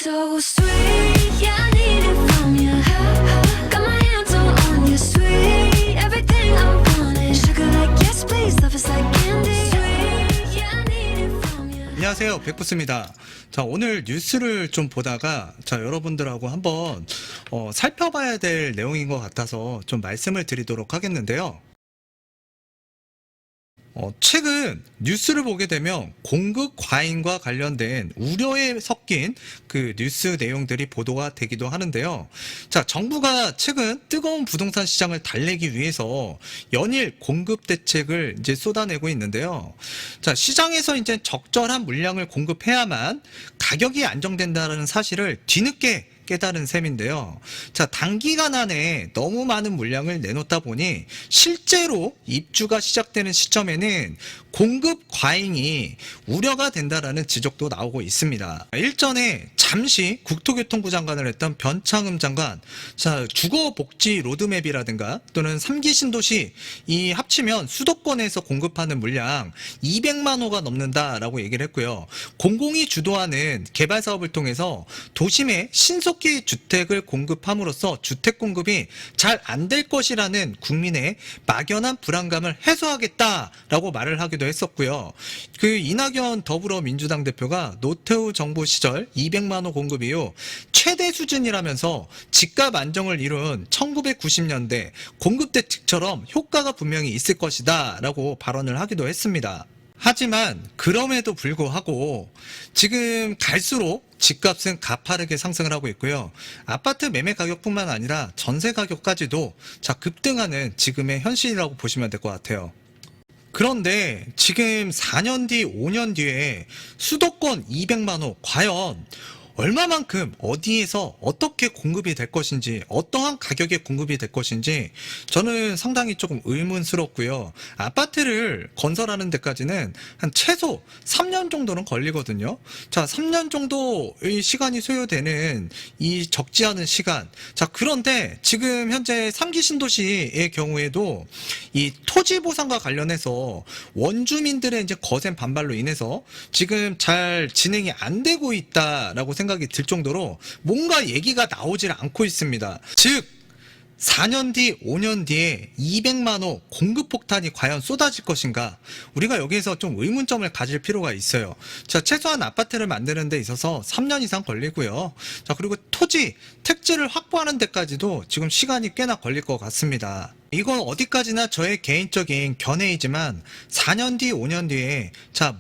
So sweet, yeah, I need it from you. Got my hands all on you, sweet. Everything I wanted. Sugar like yes, please. Love is like candy. Sweet, yeah, I need it from you. 안녕하세요, 백부스입니다. 자, 오늘 뉴스를 좀 보다가 여러분들하고 한번 살펴봐야 될 내용인 것 같아서 좀 말씀을 드리도록 하겠는데요. 최근 뉴스를 보게 되면 공급 과잉과 관련된 우려에 섞인 그 뉴스 내용들이 보도가 되기도 하는데요. 자, 정부가 최근 뜨거운 부동산 시장을 달래기 위해서 연일 공급 대책을 이제 쏟아내고 있는데요. 자, 시장에서 이제 적절한 물량을 공급해야만 가격이 안정된다는 사실을 뒤늦게 깨달은 셈인데요. 자, 단기간 안에 너무 많은 물량을 내놓다 보니 실제로 입주가 시작되는 시점에는 공급 과잉이 우려가 된다라는 지적도 나오고 있습니다. 일전에 잠시 국토교통부 장관을 했던 변창흠 장관, 자, 주거복지 로드맵이라든가 또는 3기 신도시 이 합치면 수도권에서 공급하는 물량 200만 호가 넘는다라고 얘기를 했고요. 공공이 주도하는 개발 사업을 통해서 도심에 신속히 주택을 공급함으로써 주택 공급이 잘 안 될 것이라는 국민의 막연한 불안감을 해소하겠다라고 말을 하기도 했었고요. 그 이낙연 더불어민주당 대표가 노태우 정부 시절 200만 호 공급 이후 최대 수준이라면서 집값 안정을 이룬 1990년대 공급 대책처럼 효과가 분명히 있을 것이다 라고 발언을 하기도 했습니다. 하지만 그럼에도 불구하고 지금 갈수록 집값은 가파르게 상승을 하고 있고요. 아파트 매매 가격뿐만 아니라 전세 가격까지도 급등하는 지금의 현실이라고 보시면 될 것 같아요. 그런데 지금 4년 뒤, 5년 뒤에 수도권 200만 호 과연 얼마만큼 어디에서 어떻게 공급이 될 것인지, 어떠한 가격에 공급이 될 것인지 저는 상당히 조금 의문스럽고요. 아파트를 건설하는 데까지는 한 최소 3년 정도는 걸리거든요. 자, 3년 정도의 시간이 소요되는 이 적지 않은 시간. 자, 그런데 지금 현재 3기 신도시의 경우에도 이 토지 보상과 관련해서 원주민들의 이제 거센 반발로 인해서 지금 잘 진행이 안 되고 있다라고 생각이 들 정도로 뭔가 얘기가 나오질 않고 있습니다. 즉 4년 뒤, 5년 뒤에 200만 호 공급 폭탄이 과연 쏟아질 것인가? 우리가 여기에서 좀 의문점을 가질 필요가 있어요. 자, 최소한 아파트를 만드는 데 있어서 3년 이상 걸리고요. 자, 그리고 토지, 택지를 확보하는 데까지도 지금 시간이 꽤나 걸릴 것 같습니다. 이건 어디까지나 저의 개인적인 견해이지만 4년 뒤, 5년 뒤에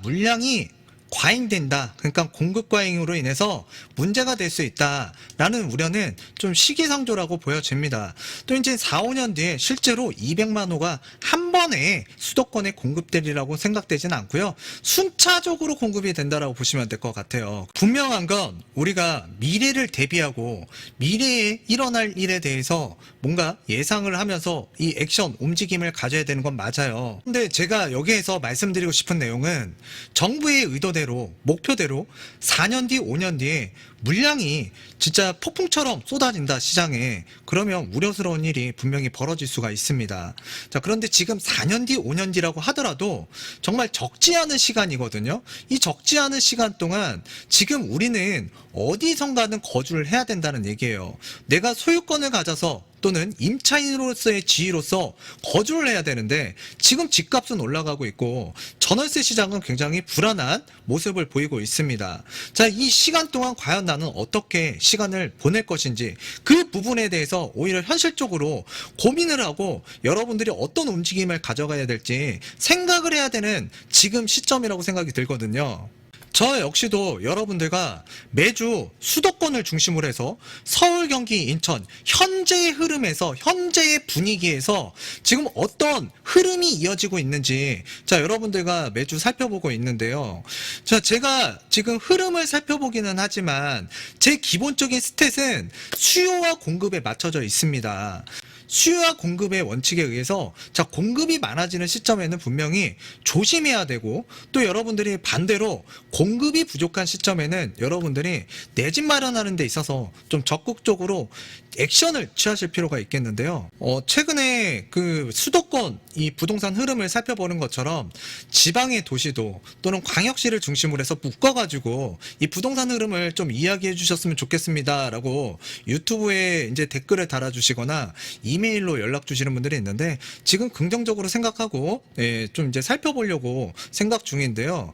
물량이 과잉된다. 그러니까 공급 과잉으로 인해서 문제가 될 수 있다라는 우려는 좀 시기상조라고 보여집니다. 또 이제 4, 5년 뒤에 실제로 200만 호가 한 번에 수도권에 공급되리라고 생각되지는 않고요. 순차적으로 공급이 된다라고 보시면 될 것 같아요. 분명한 건 우리가 미래를 대비하고 미래에 일어날 일에 대해서 뭔가 예상을 하면서 이 액션, 움직임을 가져야 되는 건 맞아요. 근데 제가 여기에서 말씀드리고 싶은 내용은 정부의 의도대로, 목표대로 4년 뒤, 5년 뒤에 물량이 진짜 폭풍처럼 쏟아진다 시장에, 그러면 우려스러운 일이 분명히 벌어질 수가 있습니다. 자, 그런데 지금 4년 뒤 5년 뒤라고 하더라도 정말 적지 않은 시간이거든요. 이 적지 않은 시간 동안 지금 우리는 어디선가는 거주를 해야 된다는 얘기예요. 내가 소유권을 가져서 또는 임차인으로서의 지위로서 거주를 해야 되는데 지금 집값은 올라가고 있고 전월세 시장은 굉장히 불안한 모습을 보이고 있습니다. 자, 이 시간 동안 과연 나는 어떻게 시간을 보낼 것인지 그 부분에 대해서 오히려 현실적으로 고민을 하고 여러분들이 어떤 움직임을 가져가야 될지 생각을 해야 되는 지금 시점이라고 생각이 들거든요. 저 역시도 여러분들과 매주 수도권을 중심으로 해서 서울, 경기, 인천 현재의 흐름에서, 현재의 분위기에서 지금 어떤 흐름이 이어지고 있는지 여러분들과 매주 살펴보고 있는데요. 자, 제가 지금 흐름을 살펴보기는 하지만 제 기본적인 스탯은 수요와 공급에 맞춰져 있습니다. 수요와 공급의 원칙에 의해서 자, 공급이 많아지는 시점에는 분명히 조심해야 되고, 또 여러분들이 반대로 공급이 부족한 시점에는 여러분들이 내 집 마련하는 데 있어서 좀 적극적으로 액션을 취하실 필요가 있겠는데요. 최근에 그 수도권 이 부동산 흐름을 살펴보는 것처럼 지방의 도시도 또는 광역시를 중심으로 해서 묶어가지고 이 부동산 흐름을 좀 이야기해 주셨으면 좋겠습니다라고 유튜브에 이제 댓글을 달아주시거나 이메일로 연락 주시는 분들이 있는데, 지금 긍정적으로 생각하고 좀 이제 살펴보려고 생각 중인데요.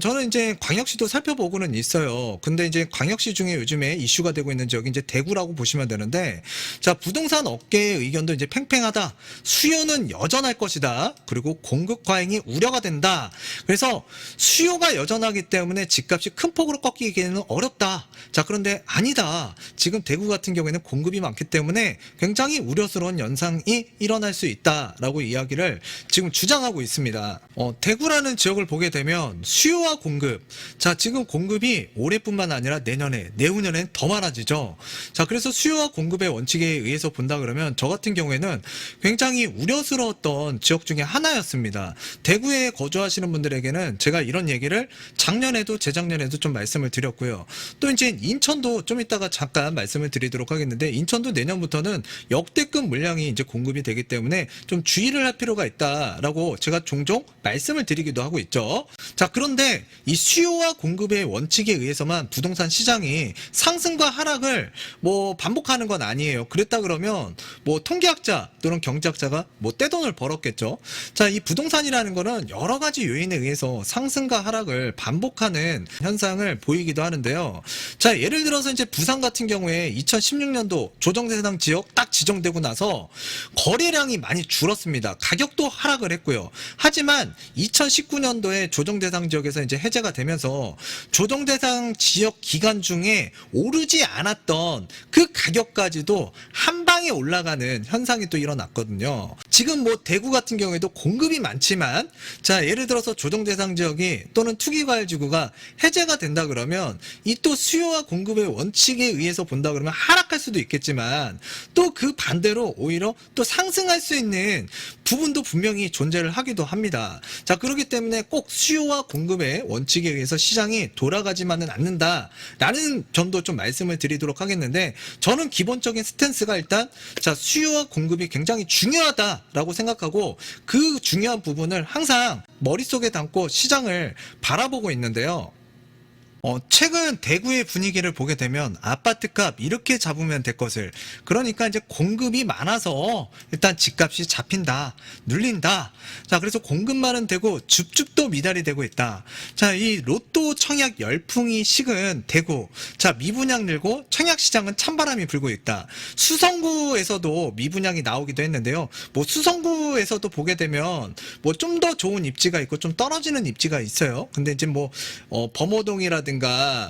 저는 이제 광역시도 살펴보고는 있어요. 근데 이제 광역시 중에 요즘에 이슈가 되고 있는 지역이 이제 대구라고 보시면 되는데, 자, 부동산 업계의 의견도 이제 팽팽하다. 수요는 여전할 것이다. 그리고 공급 과잉이 우려가 된다. 그래서 수요가 여전하기 때문에 집값이 큰 폭으로 꺾이기에는 어렵다. 자, 그런데 아니다. 지금 대구 같은 경우에는 공급이 많기 때문에 굉장히 우려스러운 현상이 일어날 수 있다라고 이야기를 지금 주장하고 있습니다. 대구라는 지역을 보게 되면 수요와 공급, 자, 지금 공급이 올해뿐만 아니라 내년에, 내후년엔 더 많아지죠. 자, 그래서 수요와 공급의 원칙에 의해서 본다 그러면 저 같은 경우에는 굉장히 우려스러웠던 지역 중에 하나였습니다. 대구에 거주하시는 분들에게는 제가 이런 얘기를 작년에도 재작년에도 좀 말씀을 드렸고요. 또 이제 인천도 좀 이따가 잠깐 말씀을 드리도록 하겠는데, 인천도 내년부터는 역대급 물량이 이제 공급이 되기 때문에 좀 주의를 할 필요가 있다라고 제가 종종 말씀을 드리기도 하고 있죠. 자, 그런데 이 수요와 공급의 원칙에 의해서만 부동산 시장이 상승과 하락을 뭐 반복하는 건 아니에요. 그랬다 그러면 뭐 통계학자 또는 경제학자가 뭐 떼돈을 벌었겠죠. 자, 이 부동산이라는 거는 여러 가지 요인에 의해서 상승과 하락을 반복하는 현상을 보이기도 하는데요. 자, 예를 들어서 이제 부산 같은 경우에 2016년도 조정대상 지역 딱 지정되고 나서 거래량이 많이 줄었습니다. 가격도 하락을 했고요. 하지만 2019년도에 조정대상 지역에서 이제 해제가 되면서 조정대상 지역 기간 중에 오르지 않았던 그 가격까지도 한 방에 올라가는 현상이 또 일어났거든요. 지금 뭐 대구 같은 경우에도 공급이 많지만, 자, 예를 들어서 조정대상 지역이 또는 투기과열지구가 해제가 된다 그러면 이 또 수요와 공급의 원칙에 의해서 본다 그러면 하락할 수도 있겠지만, 또 그 반대로 오히려 또 상승할 수 있는 부분도 분명히 존재를 하기도 합니다. 자, 그렇기 때문에 꼭 수요와 공급의 원칙에 의해서 시장이 돌아가지만은 않는다라는 점도 좀 말씀을 드리도록 하겠는데, 저는 기본적인 스탠스가 일단 자, 수요와 공급이 굉장히 중요하다라고 생각하고 그 중요한 부분을 항상 머릿속에 담고 시장을 바라보고 있는데요. 최근 대구의 분위기를 보게 되면 아파트값 이렇게 잡으면 될 것을, 그러니까 이제 공급이 많아서 일단 집값이 잡힌다, 눌린다. 자, 그래서 공급만은 되고 줍줍도 미달이 되고 있다. 자, 이 로또 청약 열풍이 식은 대구, 자, 미분양 늘고 청약 시장은 찬바람이 불고 있다. 수성구에서도 미분양이 나오기도 했는데요. 뭐 수성구에서도 보게 되면 뭐 좀 더 좋은 입지가 있고 좀 떨어지는 입지가 있어요. 근데 이제 뭐 범어동이라든가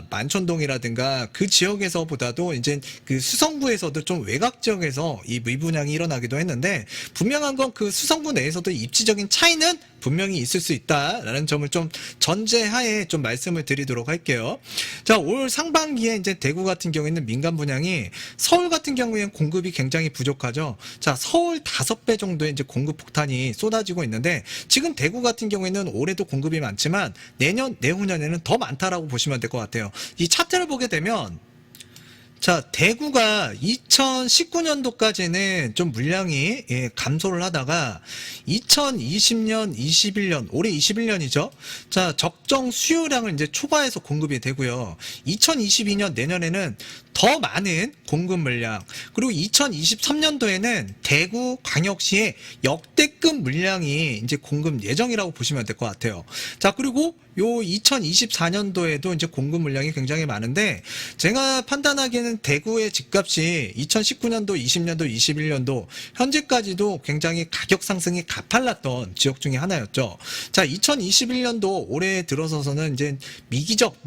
만촌동이라든가 그 지역에서보다도 이제 그 수성구에서도 좀 외곽 지역에서 이 미분양이 일어나기도 했는데, 분명한 건 그 수성구 내에서도 입지적인 차이는 분명히 있을 수 있다라는 점을 좀 전제하에 좀 말씀을 드리도록 할게요. 자, 올 상반기에 이제 대구 같은 경우에는 민간 분양이, 서울 같은 경우에는 공급이 굉장히 부족하죠. 자, 서울 5배 정도의 이제 공급 폭탄이 쏟아지고 있는데, 지금 대구 같은 경우에는 올해도 공급이 많지만 내년, 내후년에는 더 많다라고 보시면 될 것 같아요. 이 차트를 보게 되면, 자, 대구가 2019년도까지는 좀 물량이 감소를 하다가 2020년, 21년, 올해 21년이죠. 자, 적정 수요량을 이제 초과해서 공급이 되고요. 2022년 내년에는 더 많은 공급 물량, 그리고 2023년도에는 대구 광역시의 역대급 물량이 이제 공급 예정이라고 보시면 될 것 같아요. 자, 그리고 요 2024년도에도 이제 공급 물량이 굉장히 많은데, 제가 판단하기에는 대구의 집값이 2019년도, 20년도, 21년도 현재까지도 굉장히 가격 상승이 가팔랐던 지역 중에 하나였죠. 자, 2021년도 올해 들어서서는 이제 미기적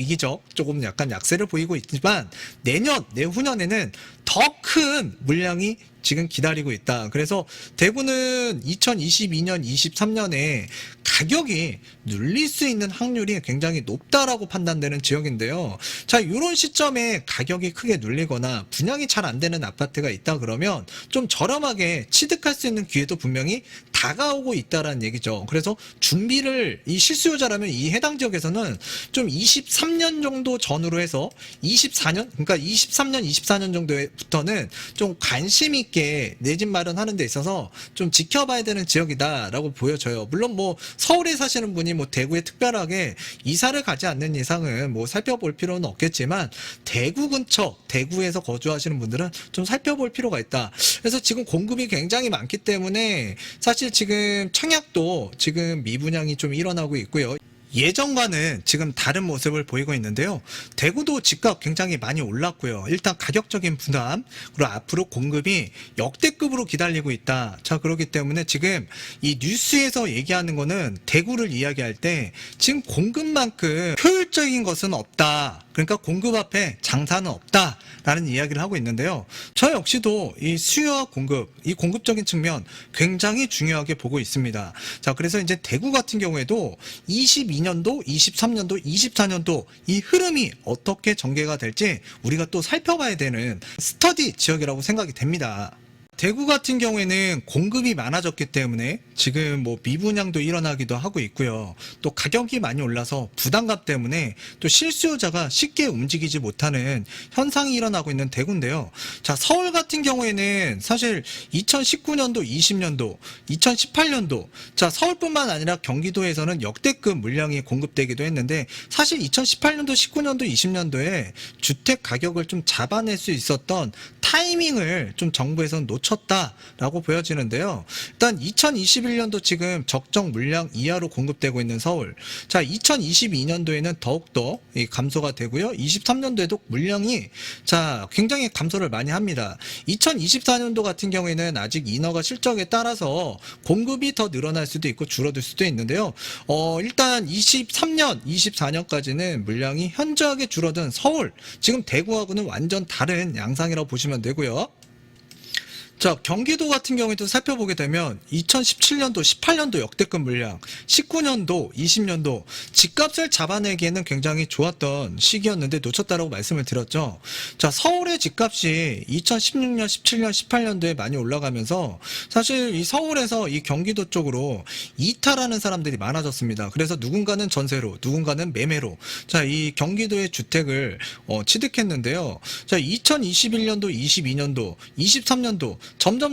조금 약간 약세를 보이고 있지만, 내년, 내후년에는 더 큰 물량이 지금 기다리고 있다. 그래서 대구는 2022년, 23년에 가격이 눌릴 수 있는 확률이 굉장히 높다라고 판단되는 지역인데요. 자, 이런 시점에 가격이 크게 눌리거나 분양이 잘 안 되는 아파트가 있다 그러면 좀 저렴하게 취득할 수 있는 기회도 분명히 다가오고 있다라는 얘기죠. 그래서 준비를 이 실수요자라면 이 해당 지역에서는 좀 23년 정도 전후로 해서 24년, 그러니까 23년, 24년 정도부터는 좀 관심 있게 내 집 마련하는 데 있어서 좀 지켜봐야 되는 지역이다라고 보여져요. 물론 뭐 서울에 사시는 분이 뭐 대구에 특별하게 이사를 가지 않는 이상은 뭐 살펴볼 필요는 없겠지만 대구 근처, 대구에서 거주하시는 분들은 좀 살펴볼 필요가 있다. 그래서 지금 공급이 굉장히 많기 때문에 사실 지금 청약도 지금 미분양이 좀 일어나고 있고요. 예전과는 지금 다른 모습을 보이고 있는데요. 대구도 집값 굉장히 많이 올랐고요. 일단 가격적인 부담, 그리고 앞으로 공급이 역대급으로 기다리고 있다. 자, 그렇기 때문에 지금 이 뉴스에서 얘기하는 거는 대구를 이야기할 때 지금 공급만큼 효율적인 것은 없다. 그러니까 공급 앞에 장사는 없다라는 이야기를 하고 있는데요. 저 역시도 이 수요와 공급, 이 공급적인 측면 굉장히 중요하게 보고 있습니다. 자, 그래서 이제 대구 같은 경우에도 22년도, 23년도, 24년도 이 흐름이 어떻게 전개가 될지 우리가 또 살펴봐야 되는 스터디 지역이라고 생각이 됩니다. 대구 같은 경우에는 공급이 많아졌기 때문에 지금 뭐 미분양도 일어나기도 하고 있고요. 또 가격이 많이 올라서 부담감 때문에 또 실수요자가 쉽게 움직이지 못하는 현상이 일어나고 있는 대구인데요. 자, 서울 같은 경우에는 사실 2019년도, 20년도, 2018년도, 자, 서울뿐만 아니라 경기도에서는 역대급 물량이 공급되기도 했는데 사실 2018년도, 19년도, 20년도에 주택 가격을 좀 잡아낼 수 있었던 타이밍을 좀 정부에서는 놓쳤다라고 보여지는데요. 일단 2021년도 지금 적정 물량 이하로 공급되고 있는 서울. 자, 2022년도에는 더욱더 감소가 되고요. 23년도에도 물량이 자, 굉장히 감소를 많이 합니다. 2024년도 같은 경우에는 아직 인허가 실적에 따라서 공급이 더 늘어날 수도 있고 줄어들 수도 있는데요. 일단 23년, 24년까지는 물량이 현저하게 줄어든 서울. 지금 대구하고는 완전 다른 양상이라고 보시면 되고요. 자, 경기도 같은 경우에도 살펴보게 되면 2017년도, 18년도 역대급 물량, 19년도, 20년도 집값을 잡아내기에는 굉장히 좋았던 시기였는데 놓쳤다라고 말씀을 드렸죠. 자, 서울의 집값이 2016년, 17년, 18년도에 많이 올라가면서 사실 이 서울에서 이 경기도 쪽으로 이탈하는 사람들이 많아졌습니다. 그래서 누군가는 전세로, 누군가는 매매로 자, 이 경기도의 주택을 취득했는데요. 자, 2021년도, 22년도, 23년도 점점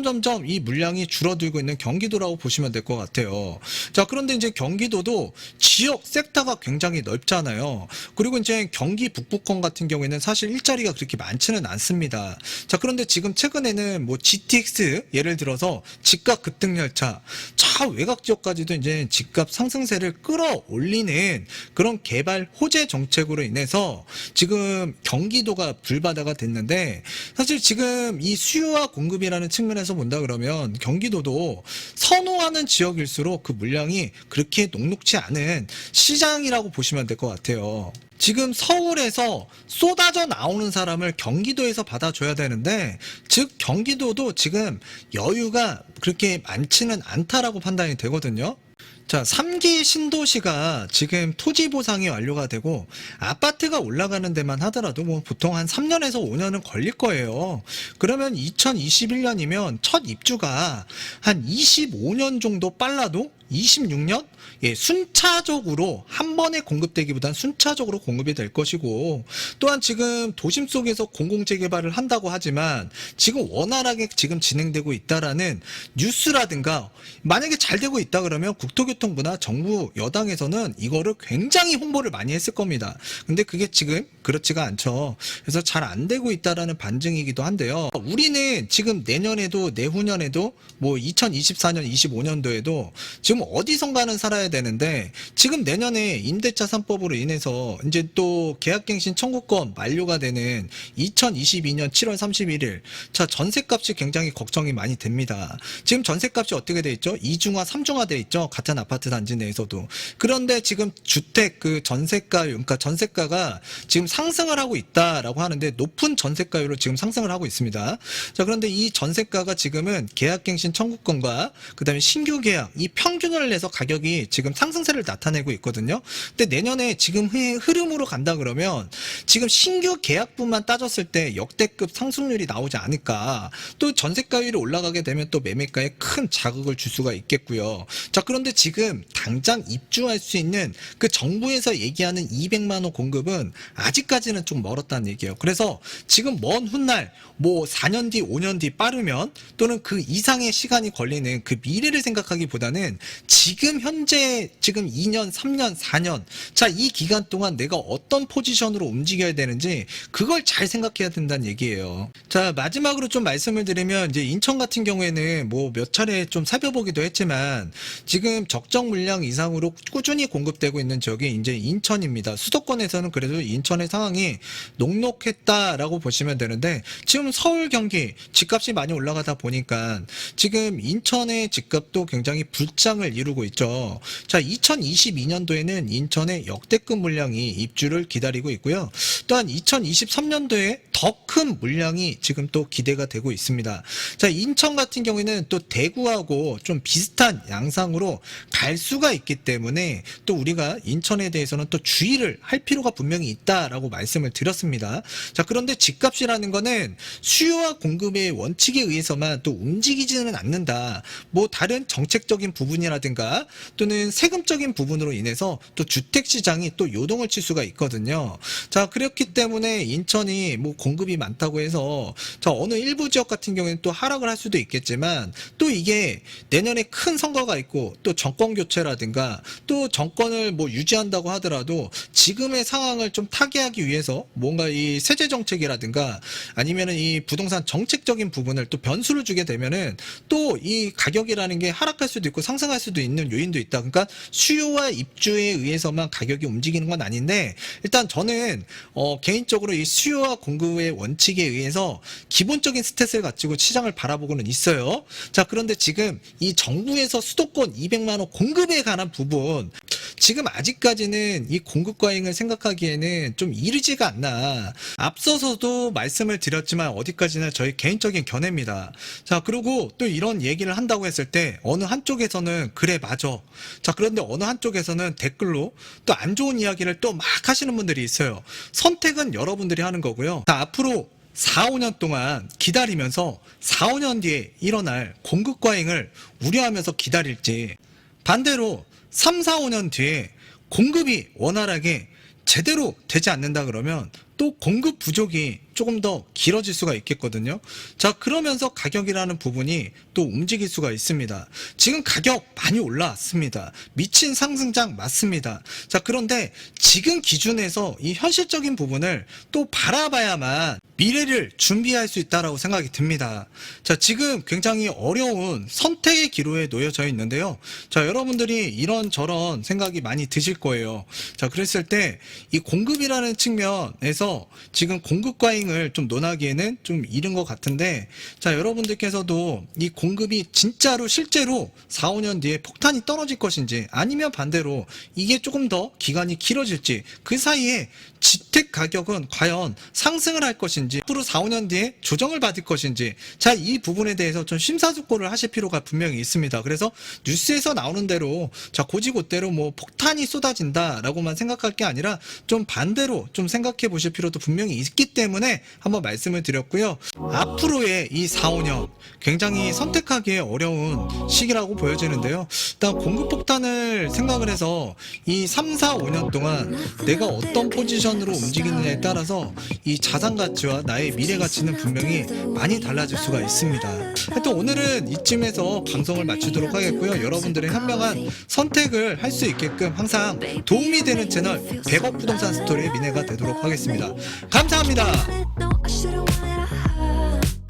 이 물량이 줄어들고 있는 경기도라고 보시면 될 것 같아요. 자, 그런데 이제 경기도도 지역 섹터가 굉장히 넓잖아요. 그리고 이제 경기 북부권 같은 경우에는 사실 일자리가 그렇게 많지는 않습니다. 자, 그런데 지금 최근에는 뭐 GTX 예를 들어서 집값 급등 열차, 저 외곽 지역까지도 이제 집값 상승세를 끌어올리는 그런 개발 호재 정책으로 인해서 지금 경기도가 불바다가 됐는데 사실 지금 이 수요와 공급이라는 측면에서 본다 그러면 경기도도 선호하는 지역일수록 그 물량이 그렇게 녹록지 않은 시장이라고 보시면 될 것 같아요. 지금 서울에서 쏟아져 나오는 사람을 경기도에서 받아줘야 되는데 즉 경기도도 지금 여유가 그렇게 많지는 않다라고 판단이 되거든요. 자, 3기 신도시가 지금 토지 보상이 완료가 되고 아파트가 올라가는 데만 하더라도 뭐 보통 한 3년에서 5년은 걸릴 거예요. 그러면 2021년이면 첫 입주가 한 25년 정도 빨라도 26년? 예, 순차적으로 한 번에 공급되기보단 순차적으로 공급이 될 것이고 또한 지금 도심 속에서 공공재개발을 한다고 하지만 지금 원활하게 지금 진행되고 있다라는 뉴스라든가 만약에 잘 되고 있다 그러면 국토교통부나 정부 여당에서는 이거를 굉장히 홍보를 많이 했을 겁니다. 근데 그게 지금 그렇지가 않죠. 그래서 잘 안 되고 있다라는 반증이기도 한데요. 우리는 지금 내년에도 내후년에도 뭐 2024년, 25년도에도 지금 어디선가는 살아야 되는데 지금 내년에 임대차 3법으로 인해서 이제 또 계약갱신 청구권 만료가 되는 2022년 7월 31일 자 전셋값이 굉장히 걱정이 많이 됩니다. 지금 전셋값이 어떻게 돼 있죠? 2중화 3중화 돼 있죠. 같은 아파트 단지 내에서도. 그런데 지금 주택 그 전셋가 그러니까 전셋가가 지금 상승을 하고 있다라고 하는데 높은 전셋가율로 지금 상승을 하고 있습니다. 자 그런데 이 전셋가가 지금은 계약갱신 청구권과 그다음에 신규 계약 이 평균을 내서 가격이 지금 상승세를 나타내고 있거든요. 근데 내년에 지금 흐름으로 간다 그러면 지금 신규 계약분만 따졌을 때 역대급 상승률이 나오지 않을까. 또 전셋가율이 올라가게 되면 또 매매가에 큰 자극을 줄 수가 있겠고요. 자 그런데 지금 당장 입주할 수 있는 그 정부에서 얘기하는 200만 호 공급은 아직까지는 좀 멀었다는 얘기예요. 그래서 지금 먼 훗날 뭐 4년 뒤 5년 뒤 빠르면 또는 그 이상의 시간이 걸리는 그 미래를 생각하기보다는 지금 현재 지금 2년 3년 4년 자 이 기간 동안 내가 어떤 포지션으로 움직여야 되는지 그걸 잘 생각해야 된다는 얘기예요. 자 마지막으로 좀 말씀을 드리면 이제 인천 같은 경우에는 뭐 몇 차례 좀 살펴보기도 했지만 지금 적정 물량 이상으로 꾸준히 공급되고 있는 지역이 이제 인천입니다. 수도권에서는 그래도 인천의 상황이 녹록했다라고 보시면 되는데 지금 서울 경기 집값이 많이 올라가다 보니까 지금 인천의 집값도 굉장히 불장을 이루고 있죠. 자 2022년도에는 인천의 역대급 물량이 입주를 기다리고 있고요. 또한 2023년도에 더 큰 물량이 지금 또 기대가 되고 있습니다. 자 인천 같은 경우에는 또 대구하고 좀 비슷한 양상으로 갈 수가 있기 때문에 또 우리가 인천에 대해서는 또 주의를 할 필요가 분명히 있다라고 말씀을 드렸습니다. 자 그런데 집값이라는 거는 수요와 공급의 원칙에 의해서만 또 움직이지는 않는다. 뭐 다른 정책적인 부분이라든가 또는 세금적인 부분으로 인해서 또 주택시장이 또 요동을 칠 수가 있거든요. 자 그렇기 때문에 인천이 뭐 공급이 많다고 해서 자 어느 일부 지역 같은 경우에는 또 하락을 할 수도 있겠지만 또 이게 내년에 큰 선거가 있고 또 정권 교체라든가 또 정권을 뭐 유지한다고 하더라도 지금의 상황을 좀 타개하기 위해서 뭔가 이 세제 정책이라든가 아니면은 이 부동산 정책적인 부분을 또 변수를 주게 되면은 또 이 가격이라는 게 하락할 수도 있고 상승할 수도 있는 요인도 있다. 그러니까 수요와 입주에 의해서만 가격이 움직이는 건 아닌데 일단 저는 개인적으로 이 수요와 공급의 원칙에 의해서 기본적인 스탯을 가지고 시장을 바라보고는 있어요. 자 그런데 지금 이 정부에서 수도권 200만 호 공급에 관한 부분 지금 아직까지는 이 공급 과잉을 생각하기에는 좀 이르지가 않나. 앞서서도 말씀을 드렸지만 어디까지나 저희 개인적인 견해입니다. 자 그리고 또 이런 얘기를 한다고 했을 때 어느 한쪽에서는 그래 맞아. 자 그런데 어느 한쪽에서는 댓글로 또 안 좋은 이야기를 또 막 하시는 분들이 있어요. 선택은 여러분들이 하는 거고요. 자 앞으로 4, 5년 동안 기다리면서 4, 5년 뒤에 일어날 공급 과잉을 우려하면서 기다릴지 반대로 3, 4, 5년 뒤에 공급이 원활하게 제대로 되지 않는다 그러면 또 공급 부족이 조금 더 길어질 수가 있겠거든요. 자 그러면서 가격이라는 부분이 또 움직일 수가 있습니다. 지금 가격 많이 올라왔습니다. 미친 상승장 맞습니다. 자 그런데 지금 기준에서 이 현실적인 부분을 또 바라봐야만 미래를 준비할 수 있다라고 생각이 듭니다. 자 지금 굉장히 어려운 선택의 기로에 놓여져 있는데요. 자 여러분들이 이런저런 생각이 많이 드실 거예요. 자 그랬을 때 이 공급이라는 측면에서 지금 공급 과잉을 좀 논하기에는 좀 이른 것 같은데 자 여러분들께서도 이 공급이 진짜로 실제로 4, 5년 뒤에 폭탄이 떨어질 것인지 아니면 반대로 이게 조금 더 기간이 길어질지 그 사이에 주택 가격은 과연 상승을 할 것인지 앞으로 4, 5년 뒤에 조정을 받을 것인지 자 이 부분에 대해서 좀 심사숙고를 하실 필요가 분명히 있습니다. 그래서 뉴스에서 나오는 대로 자 고지고대로 뭐 폭탄이 쏟아진다라고만 생각할 게 아니라 좀 반대로 좀 생각해 보실 필요도 분명히 있기 때문에 한번 말씀을 드렸고요. 앞으로의 이 4, 5년 굉장히 선택하기에 어려운 시기라고 보여지는데요. 일단 공급 폭탄을 생각을 해서 이 3, 4, 5년 동안 내가 어떤 포지션으로 움직이느냐에 따라서 이 자산 가치와 나의 미래 가치는 분명히 많이 달라질 수가 있습니다. 하여튼 오늘은 이쯤에서 방송을 마치도록 하겠고요. 여러분들의 현명한 선택을 할 수 있게끔 항상 도움이 되는 채널 100억 부동산 스토리의 미래가 되도록 하겠습니다. 감사합니다. No, I should've wanted a hug.